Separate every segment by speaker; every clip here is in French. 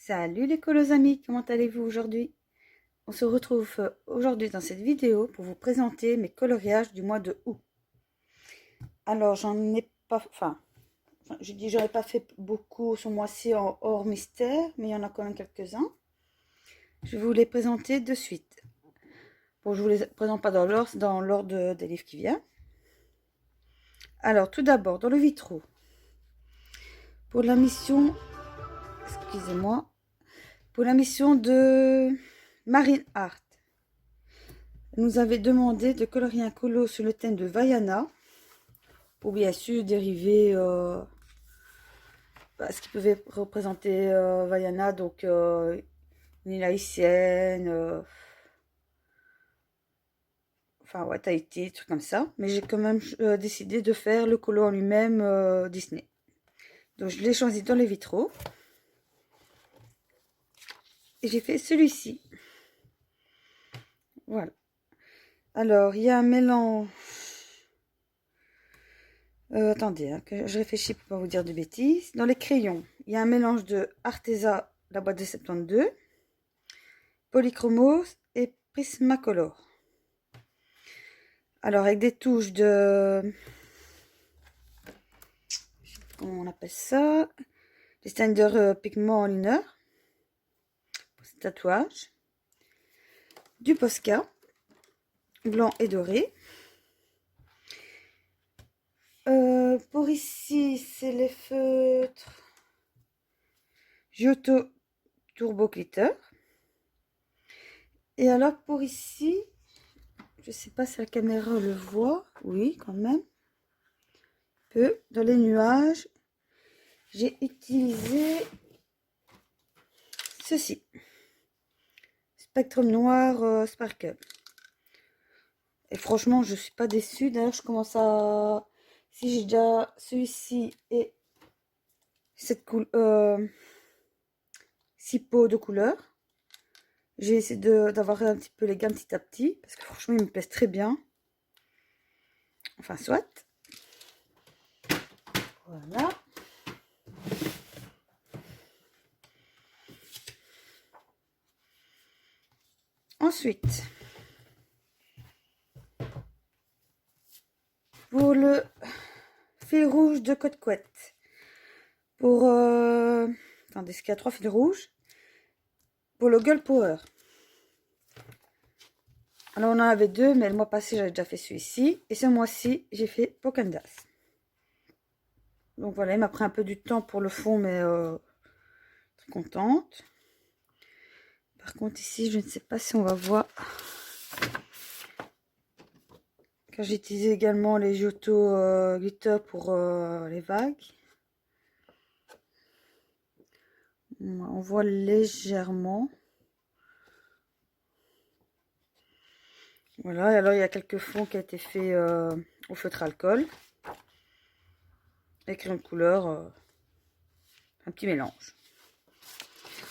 Speaker 1: Salut les colos amis, comment allez-vous aujourd'hui? On se retrouve aujourd'hui dans cette vidéo pour vous présenter mes coloriages du mois de août. Alors j'en ai pas, je dis j'en ai pas fait beaucoup ce mois-ci en hors mystère, mais il y en a quand même quelques-uns. Je vais vous les présenter de suite. Bon, je vous les présente pas dans l'ordre des livres qui viennent. Alors tout d'abord dans le vitraux, pour la mission, excusez-moi, pour la mission de Marine Art. Elle nous avait demandé de colorier un colo sur le thème de Vaiana, pour bien sûr dériver ce qui pouvait représenter Vaiana, donc une île haïtienne, enfin ouais, Tahiti, trucs comme ça. Mais j'ai quand même décidé de faire le colo en lui-même Disney. Donc je l'ai choisi dans les vitraux. Et j'ai fait celui-ci. Voilà. Alors, il y a un mélange. Attendez, hein, que je réfléchis pour pas vous dire de bêtises. Dans les crayons, il y a un mélange de Arteza, la boîte de 72, Polychromos et Prismacolor. Alors, avec des touches de... comment on appelle ça? Des Stender pigment liner pour ce tatouage. Du Posca, blanc et doré. Pour ici, c'est les feutres Giotto Turbo Glitter. Et alors pour ici, je sais pas si la caméra le voit, oui quand même, peu, dans les nuages, j'ai utilisé ceci, Spectrum Noir Sparkle. Et franchement, je suis pas déçue. D'ailleurs, je commence à... Si j'ai déjà celui-ci et cette couleur, 6 pots de couleurs, j'ai essayé d'avoir un petit peu les gammes petit à petit, parce que franchement, ils me plaisent très bien. Enfin, soit. Voilà. Ensuite, pour le fil rouge de Côte Couette, pour... attendez, est-ce qu'il y a 3 fils rouges? Pour le Girl Power. Alors, on en avait 2, mais le mois passé, j'avais déjà fait celui-ci. Et ce mois-ci, j'ai fait Pocandas. Donc voilà, il m'a pris un peu du temps pour le fond, mais très contente. Par contre, ici, je ne sais pas si on va voir. Car j'ai utilisé également les Giotto Glitter pour les vagues. On voit légèrement. Voilà, et alors il y a quelques fonds qui a été fait au feutre alcool. Avec crayon de couleur, un petit mélange.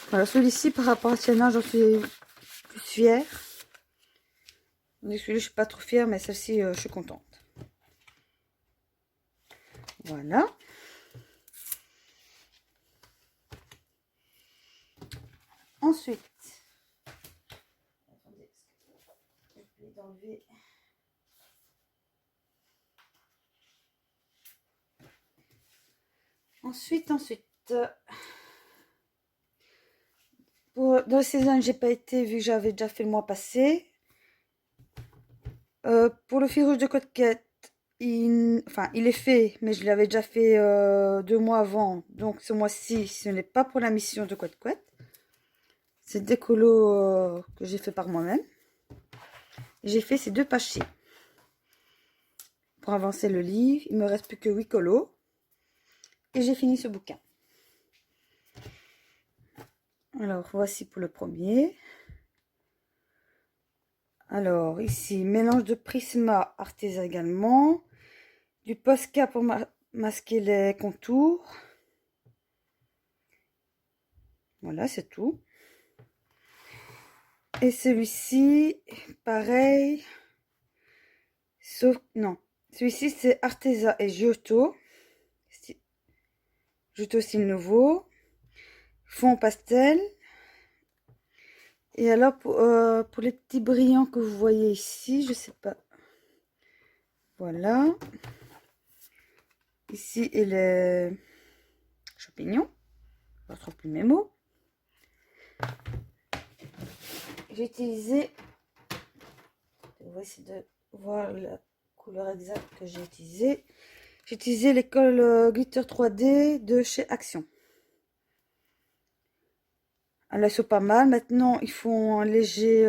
Speaker 1: Voilà, celui-ci par rapport à Sienna, j'en suis plus fière. Celui-là, je suis pas trop fière, mais celle-ci, je suis contente. Voilà. Ensuite, attendez, je vais d'enlever. Ensuite, dans le saison, j'ai pas été vu que j'avais déjà fait le mois passé. Pour le fil rouge de Côte Quête, il est fait, mais je l'avais déjà fait 2 mois avant. Donc ce mois-ci, ce n'est pas pour la mission de Côte Quête. C'est des colos que j'ai fait par moi-même. J'ai fait ces 2 pachés. Pour avancer le livre, il me reste plus que 8 colos. Et j'ai fini ce bouquin. Alors, voici pour le premier. Alors, ici, mélange de Prisma Arteza également. Du Posca pour masquer les contours. Voilà, c'est tout. Et celui-ci, pareil. Sauf, non. Celui-ci, c'est Arteza et Giotto. Giotto style nouveau. fond pastel. Et alors, pour les petits brillants que vous voyez ici, je sais pas. Voilà. Ici, et les champignons. Je ne retrouve plus mes mots. J'ai utilisé, on va essayer de voir la couleur exacte que j'ai utilisée. J'ai utilisé les colle glitter 3D de chez Action. Elles sont pas mal. Maintenant, ils font un léger,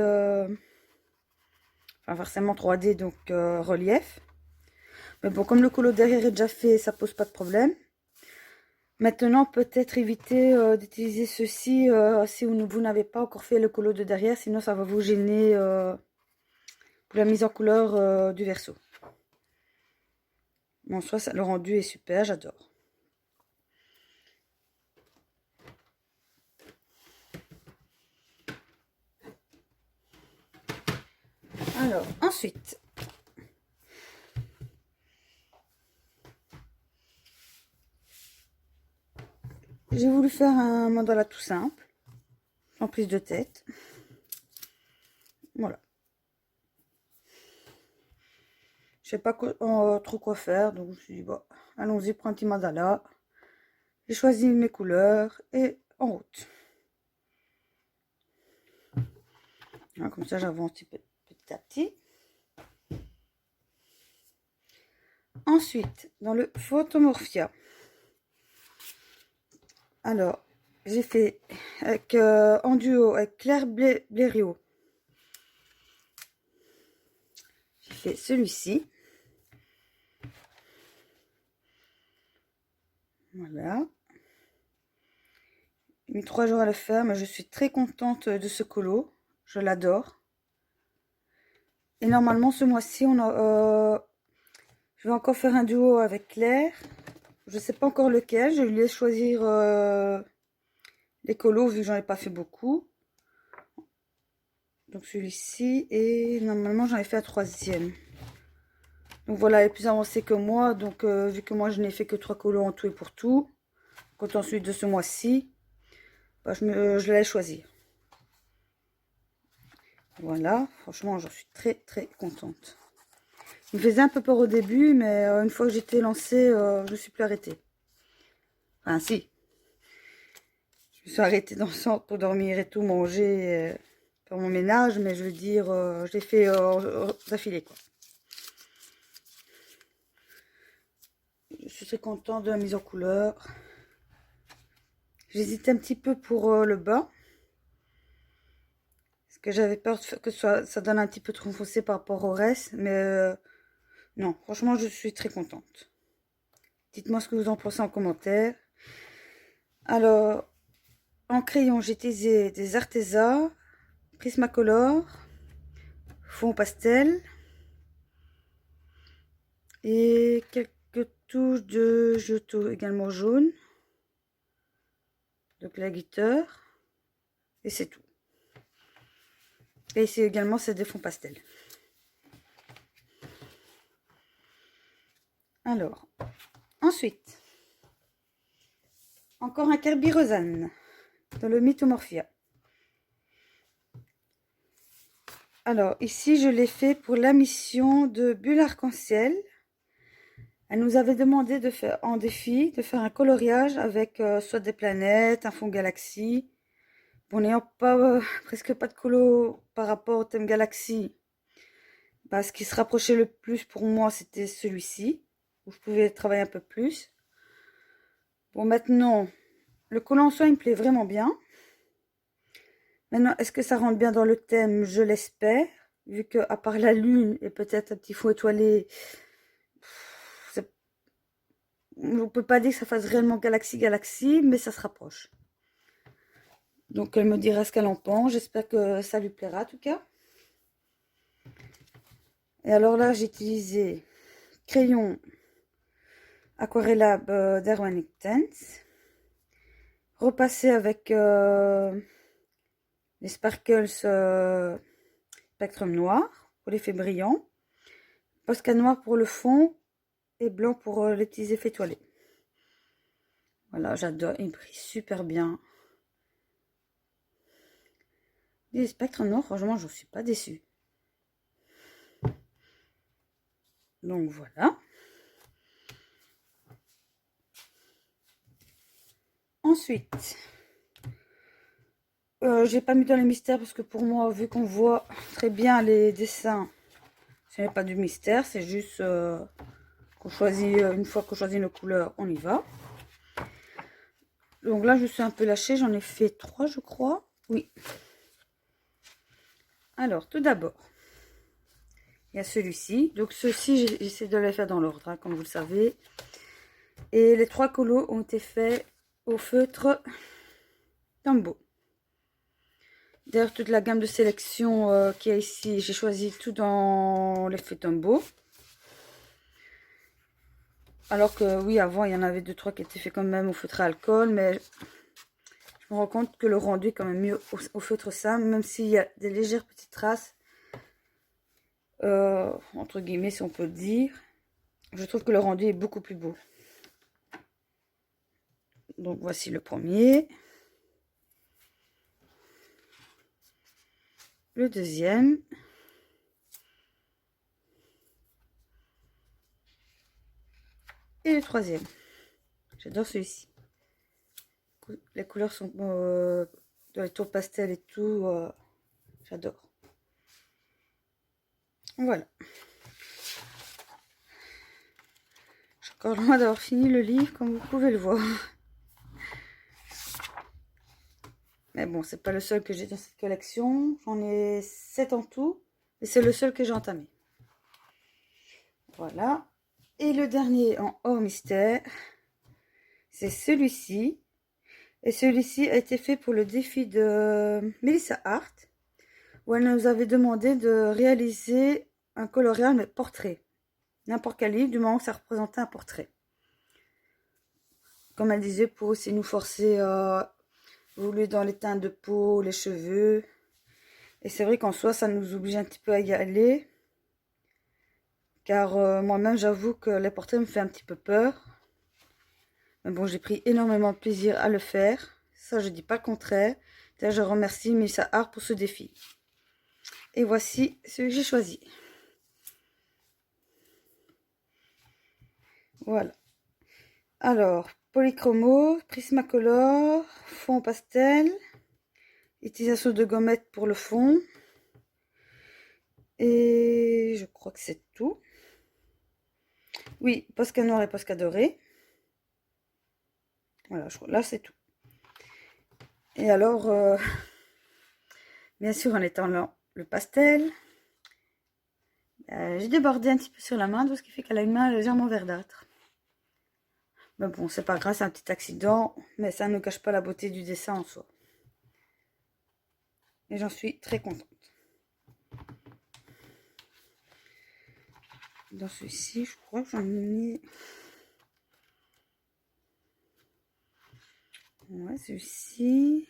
Speaker 1: enfin forcément 3D, donc relief. Mais bon, comme le colo derrière est déjà fait, ça pose pas de problème. Maintenant, peut-être éviter d'utiliser ceci si vous n'avez pas encore fait le colo de derrière, sinon ça va vous gêner pour la mise en couleur du verso. Bon, soit le rendu est super, j'adore. Alors, ensuite, j'ai voulu faire un mandala tout simple, en prise de tête. Voilà. Je sais pas trop quoi faire, donc je me suis dit, bon, allons-y, prends un petit mandala. J'ai choisi mes couleurs et en route. Voilà, comme ça, j'avance petit à petit. Ensuite, dans le Photomorphia, alors, j'ai fait avec, en duo avec Claire Blériot. J'ai fait celui-ci. Voilà. J'ai mis 3 jours à le faire, mais je suis très contente de ce colo. Je l'adore. Et normalement, ce mois-ci, je vais encore faire un duo avec Claire. Je ne sais pas encore lequel. Je lui laisse choisir les colos, vu que j'en ai pas fait beaucoup. Donc celui-ci. Et normalement, j'en ai fait un 3e. Donc voilà, elle est plus avancée que moi. Donc vu que moi, je n'ai fait que 3 colos en tout et pour tout. Quand ensuite de ce mois-ci, bah, je la laisse choisir. Voilà, franchement, j'en suis très très contente. Il me faisait un peu peur au début, mais une fois que j'étais lancée, je ne suis plus arrêtée. Enfin, si. Je me suis arrêtée dans le centre pour dormir et tout, manger, faire mon ménage, mais je veux dire, je l'ai fait d'affilée, quoi. Je suis très contente de la mise en couleur. J'hésitais un petit peu pour le bas. Parce que j'avais peur que ça donne un petit peu trop foncé par rapport au reste. Mais non, franchement, je suis très contente. Dites-moi ce que vous en pensez en commentaire. Alors, en crayon, j'ai utilisé des Arteza, Prismacolor, fond pastel et quelques touches de Giotto également jaune. Donc la glitter. Et c'est tout. Et ici également, c'est des fonds pastels. Alors, ensuite, encore un Kerby Rosanne dans le Mythomorphia. Alors, ici, je l'ai fait pour la mission de Bulle Arc-en-Ciel. Elle nous avait demandé de faire en défi, de faire un coloriage avec soit des planètes, un fond galaxie. Bon, n'ayant pas, presque pas de colo par rapport au thème galaxie, bah, ce qui se rapprochait le plus pour moi, c'était celui-ci, où je pouvais travailler un peu plus. Bon, maintenant, le collant en soi, il me plaît vraiment bien. Maintenant, est-ce que ça rentre bien dans le thème? Je l'espère, vu que à part la lune et peut-être un petit fou étoilé, on ne peut pas dire que ça fasse réellement galaxie, mais ça se rapproche. Donc elle me dira ce qu'elle en pense. J'espère que ça lui plaira en tout cas. Et alors là, j'ai utilisé crayon Aquarellab d'Hermann Tens. Repassé avec les Sparkles Spectrum Noir pour l'effet brillant. Posca noir pour le fond et blanc pour les petits effets étoilés. Voilà, j'adore, il brille super bien. Les spectres noirs, franchement, je ne suis pas déçue. Donc voilà. Ensuite, j'ai pas mis dans les mystères parce que pour moi, vu qu'on voit très bien les dessins, ce n'est pas du mystère, c'est juste qu'on choisit, une fois qu'on choisit nos couleurs, on y va. Donc là, je suis un peu lâchée, j'en ai fait 3, je crois. Oui. Alors, tout d'abord, il y a celui-ci. Donc ceux-ci, j'essaie de les faire dans l'ordre, hein, comme vous le savez. Et les 3 colos ont été faits au feutre Tombow. D'ailleurs, toute la gamme de sélection qu'il y a ici, j'ai choisi tout dans les feutres Tombow. Alors que oui, avant, il y en avait 2-3 qui étaient faits quand même au feutre à alcool, mais je me rends compte que le rendu est quand même mieux au feutre simple, même s'il y a des légères petites traces, entre guillemets, si on peut dire. Je trouve que le rendu est beaucoup plus beau. Donc voici le premier. Le deuxième. Et le troisième. J'adore celui-ci. Les couleurs sont dans les tons pastel et tout. J'adore. Voilà. Je suis encore loin d'avoir fini le livre, comme vous pouvez le voir. Mais bon, c'est pas le seul que j'ai dans cette collection. J'en ai 7 en tout. Et c'est le seul que j'ai entamé. Voilà. Et le dernier en hors mystère, c'est celui-ci. Et celui-ci a été fait pour le défi de Melissa Hart, où elle nous avait demandé de réaliser un colorial, mais portrait. N'importe quel livre, du moment que ça représentait un portrait. Comme elle disait, pour aussi nous forcer à évoluer dans les teintes de peau, les cheveux. Et c'est vrai qu'en soi, ça nous oblige un petit peu à y aller. Car moi-même, j'avoue que les portraits me fait un petit peu peur. Mais bon, j'ai pris énormément de plaisir à le faire. Ça, je dis pas le contraire. D'ailleurs, je remercie Melissa Hart pour ce défi. Et voici celui que j'ai choisi. Voilà. Alors, polychromo, Prismacolor, fond pastel, utilisation de gommettes pour le fond. Et je crois que c'est tout. Oui, Posca noir et Posca doré. Voilà, je crois, là c'est tout. Et alors, bien sûr, en étant le pastel, j'ai débordé un petit peu sur la main, ce qui fait qu'elle a une main légèrement verdâtre. Mais bon, c'est pas grave, c'est un petit accident, mais ça ne cache pas la beauté du dessin en soi. Et j'en suis très contente. Dans celui-ci, je crois que j'en ai mis... Ouais, celui-ci...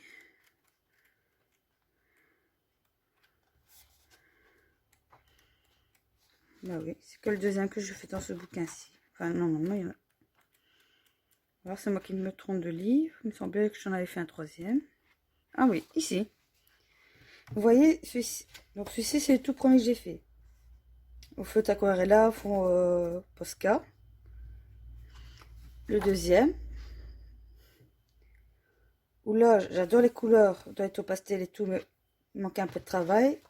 Speaker 1: Bah oui, c'est que le deuxième que je fais dans ce bouquin-ci. Enfin, non, il y en a... Alors, c'est moi qui me trompe de livre. Il me semblait que j'en avais fait un troisième. Ah oui, ici. Vous voyez, celui-ci. Donc, celui-ci, c'est le tout premier que j'ai fait. Au feutre aquarella, fond Posca. Le deuxième. Où là, j'adore les couleurs. Ça doit être au pastel et tout, mais il manquait un peu de travail.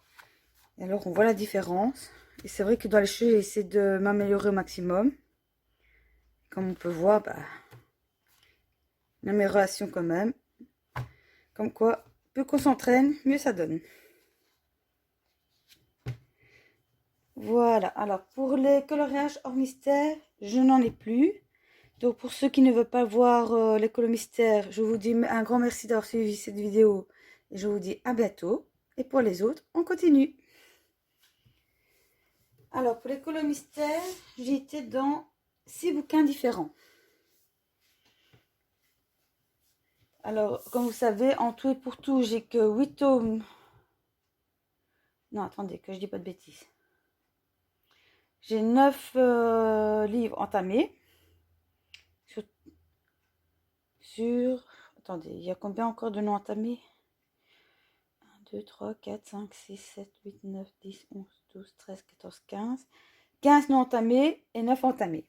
Speaker 1: Et alors, on voit la différence. Et c'est vrai que dans les cheveux, j'ai essayé de m'améliorer au maximum. Comme on peut voir, bah, une amélioration quand même. Comme quoi, plus qu'on s'entraîne, mieux ça donne. Voilà, alors pour les coloriages hors mystère, je n'en ai plus. Donc pour ceux qui ne veulent pas voir les colos mystères, je vous dis un grand merci d'avoir suivi cette vidéo. Et je vous dis à bientôt. Et pour les autres, on continue. Alors pour les colos mystères, j'ai été dans 6 bouquins différents. Alors, comme vous savez, en tout et pour tout, j'ai que 8 tomes. Non, attendez, que je dis pas de bêtises. J'ai 9 livres entamés. Attendez, il y a combien encore de noms entamés? 1, 2, 3, 4, 5, 6, 7, 8, 9, 10, 11, 12, 13, 14, 15. 15 non entamés et 9 entamés.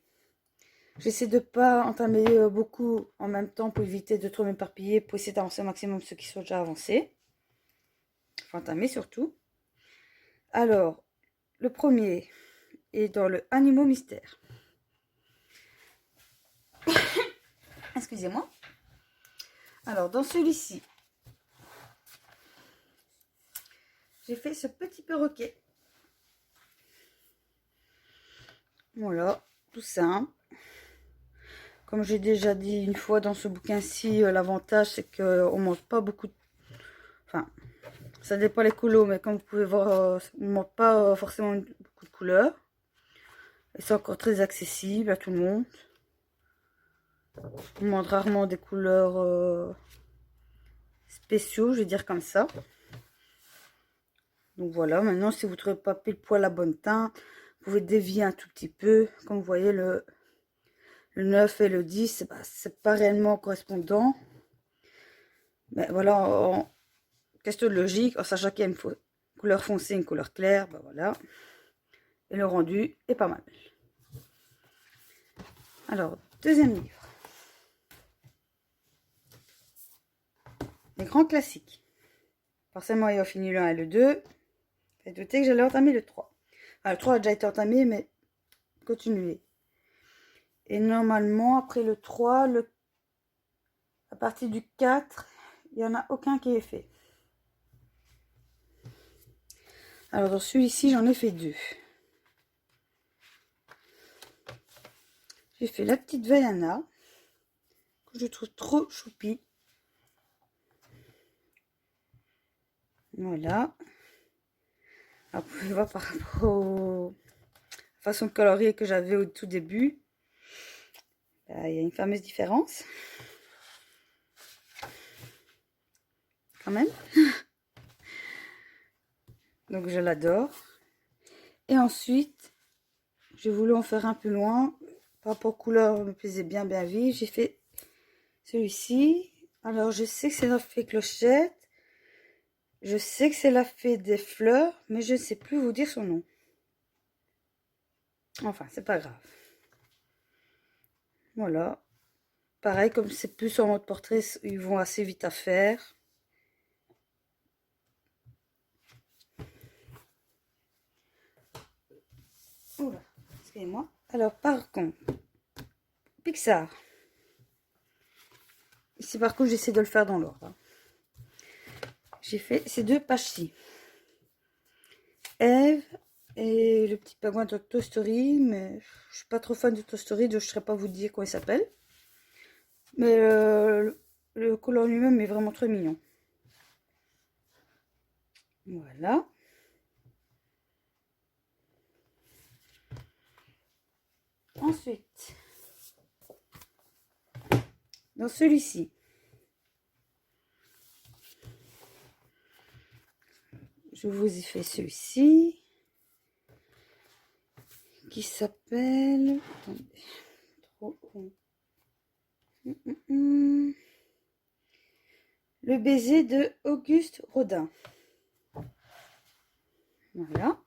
Speaker 1: J'essaie de ne pas entamer beaucoup en même temps pour éviter de trop m'éparpiller, pour essayer d'avancer au maximum ceux qui sont déjà avancés. Enfin, entamer surtout. Alors, le premier est dans le Animaux Mystère. Excusez-moi. Alors, dans celui-ci, j'ai fait ce petit perroquet. Voilà, tout simple. Comme j'ai déjà dit une fois dans ce bouquin-ci, l'avantage c'est qu'on ne monte pas beaucoup de... Enfin, ça dépend les couleurs, mais comme vous pouvez voir, on ne monte pas forcément beaucoup de couleurs. Et c'est encore très accessible à tout le monde. On montre rarement des couleurs spéciaux, je vais dire comme ça. Donc voilà, maintenant si vous ne trouvez pas pile poil la bonne teinte, vous pouvez dévier un tout petit peu. Comme vous voyez, le 9 et le 10, c'est pas réellement correspondant. Mais voilà, en question de logique, en sachant qu'il y a une couleur foncée, une couleur claire, ben voilà. Et le rendu est pas mal. Alors, deuxième livre. Les grands classiques. Forcément, ayant fini le 1 et le 2, j'ai douté que j'allais entamer le 3. Enfin, le 3 a déjà été entamé, mais continuer. Et normalement, après le 3, à partir du 4, il n'y en a aucun qui est fait. Alors, dans celui-ci, j'en ai fait 2. J'ai fait la petite Vaiana, que je trouve trop choupie. Voilà. Alors, vous pouvez voir par rapport à la façon de colorier que j'avais au tout début. Il y a une fameuse différence. Quand même. Donc, je l'adore. Et ensuite, j'ai voulu en faire un peu loin. Par rapport aux couleurs, me plaisait bien vif. J'ai fait celui-ci. Alors, je sais que c'est la fée clochette. Je sais que c'est la fée des fleurs, mais je ne sais plus vous dire son nom. Enfin, c'est pas grave. Voilà. Pareil, comme c'est plus en mode portrait, ils vont assez vite à faire. Oula, excusez-moi. Alors, par contre, Pixar. Ici, par contre, j'essaie de le faire dans l'ordre. J'ai fait ces deux pages-ci. Eve et le petit pingouin de Toy Story, mais je suis pas trop fan de Toy Story, donc je ne saurais pas vous dire comment il s'appelle. Mais le collant lui-même est vraiment très mignon. Voilà. Ensuite, dans celui-ci, je vous ai fait celui-ci qui s'appelle... Attendez, trop long. Le baiser de Auguste Rodin. Voilà.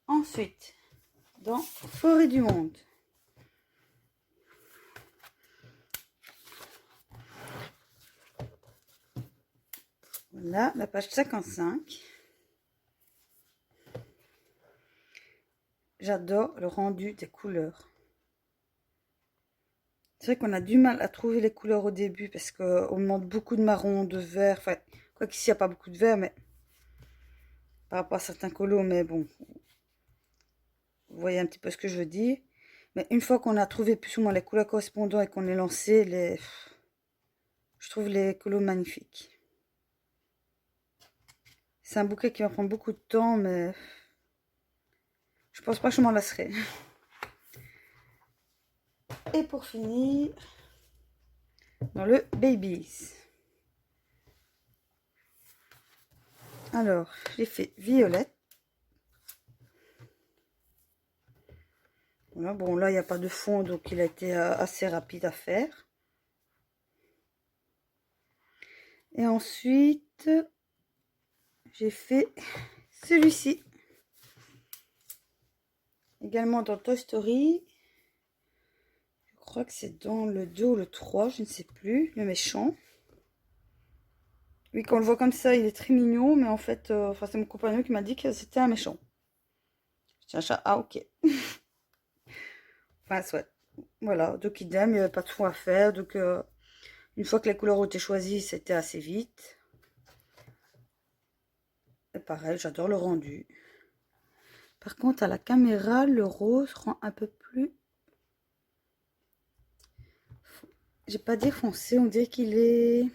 Speaker 1: Ensuite, dans Forêt du Monde. Voilà, la page 55. J'adore le rendu des couleurs. C'est vrai qu'on a du mal à trouver les couleurs au début parce qu'on demande beaucoup de marron, de vert. Enfin, quoi qu'ici, il n'y a pas beaucoup de vert, mais par rapport à certains colos, mais bon, vous voyez un petit peu ce que je veux dire. Mais une fois qu'on a trouvé plus ou moins les couleurs correspondantes et qu'on est lancé, je trouve les colos magnifiques. C'est un bouquet qui va prendre beaucoup de temps, mais je pense pas que je m'en lasserai. Et pour finir, dans le Babies. Alors, j'ai fait Violette. Voilà, bon là, il n'y a pas de fond, donc il a été assez rapide à faire. Et ensuite, j'ai fait celui-ci. Également dans Toy Story. Je crois que c'est dans le 2 ou le 3, je ne sais plus. Le méchant. Oui, quand on le voit comme ça, il est très mignon. Mais en fait, enfin, c'est mon compagnon qui m'a dit que c'était un méchant. C'est un chat. Ah, ok. Enfin, soit. Voilà, donc idem, il n'y avait pas trop à faire. Donc, une fois que les couleurs ont été choisies, c'était assez vite. Et pareil, j'adore le rendu. Par contre, à la caméra, le rose rend un peu plus... J'ai pas dit foncé, on dirait qu'il est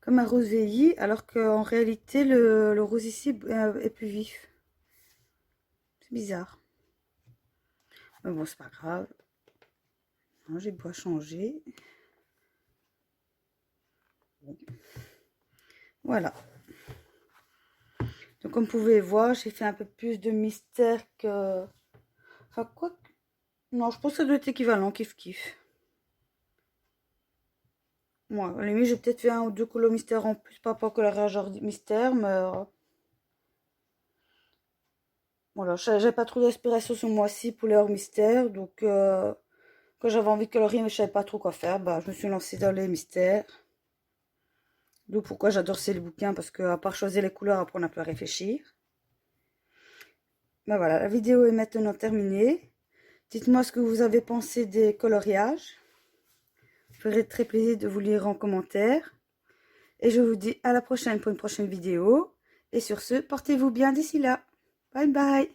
Speaker 1: comme un rose vieilli, alors qu'en réalité, le rose ici est plus vif. C'est bizarre. Mais bon, c'est pas grave. J'ai beau changer. Bon. Voilà. Donc, comme vous pouvez voir, j'ai fait un peu plus de mystère que... Enfin, quoi que... Non, je pense que ça doit être équivalent, kiff. Moi, à la limite, j'ai peut-être fait un ou deux couleurs mystère en plus par rapport au coloriage mystère, mais... Voilà, j'avais pas trop d'inspiration ce mois-ci pour les hors mystères, donc quand j'avais envie de colorier mais je savais pas trop quoi faire, bah je me suis lancée dans les mystères. D'où pourquoi j'adore ces bouquins, parce que à part choisir les couleurs, après on a pu réfléchir. Ben voilà, la vidéo est maintenant terminée. Dites-moi ce que vous avez pensé des coloriages. Je ferai très plaisir de vous lire en commentaire. Et je vous dis à la prochaine pour une prochaine vidéo. Et sur ce, portez-vous bien d'ici là. Bye bye.